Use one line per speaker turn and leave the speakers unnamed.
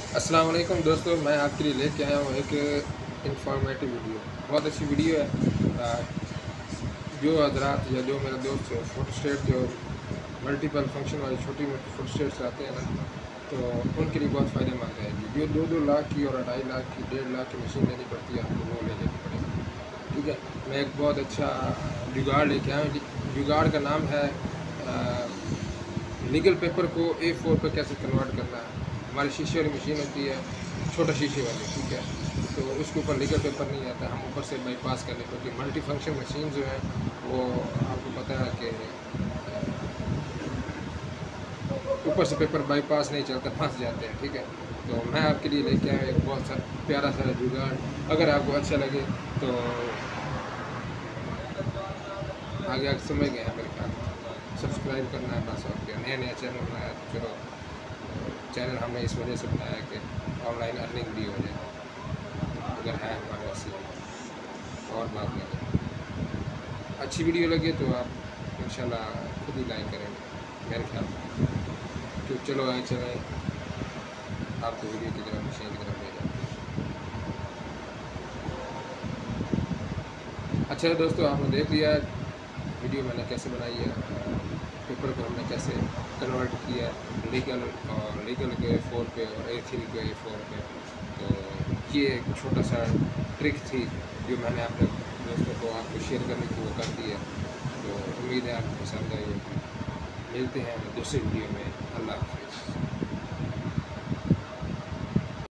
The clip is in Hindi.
अस्सलाम वालेकुम दोस्तों, मैं आपके लिए लेके आया हूँ एक इंफॉर्मेटिव वीडियो। बहुत अच्छी वीडियो है। जो हजरात या जो मेरा दोस्त फोटो स्टेट जो मल्टीपल फंक्शन वाली छोटी मोटी फोटो स्टेट्स आते हैं ना, तो उनके लिए बहुत फ़ायदेमंद रहेगी। जो 2-2 लाख की और 2.5 लाख की 1.5 लाख की मशीन लेनी पड़ती है, आपको वो ले लेनी पड़ेगी। ठीक है, मैं एक बहुत अच्छा जुगाड़ लेके आया हूँ। जुगाड़ का नाम है लीगल पेपर को A4 पर कैसे कन्वर्ट करना है। हमारी शीशे वाली मशीन होती है, छोटा शीशे वाली, ठीक है, तो उसके ऊपर लीगल पेपर नहीं आता, हम ऊपर से बाईपास करने, क्योंकि मल्टी फंक्शन मशीन जो है वो आपको पता है कि ऊपर से पेपर बाईपास नहीं चलता, फंस जाते हैं। ठीक है, तो मैं आपके लिए लेके आया एक बहुत सा प्यारा सा जुगाड़। अगर आपको अच्छा लगे तो आगे आगे समझ गए हैं मेरे ख्याल। सब्सक्राइब करना है बस, और क्या। नया नया चैनल बनाया तो चलो, चैनल हमने इस वजह से बनाया कि ऑनलाइन अर्निंग भी हो जाए, अगर है हमारे ऐसी और बात नहीं। अच्छी वीडियो लगे तो आप इंशाल्लाह खुद ही लाइक करेंगे मेरे ख्याल में। तो चलो आए चलें आपको वीडियो की तरफ, मशीन की तरफ ले जाते हैं। अच्छा दोस्तों, आपने देख लिया वीडियो मैंने कैसे बनाई है, पेपर को हमने कैसे कन्वर्ट किया है लीगल के A4 पे और A3 के A4 पे। तो ये एक छोटा सा ट्रिक थी जो मैंने अपने दोस्तों को आपको शेयर करने की वो कर दी है। तो उम्मीद है आपको पसंद आई होगी। मिलते हैं दूसरी वीडियो में। अल्लाह हाफिज़।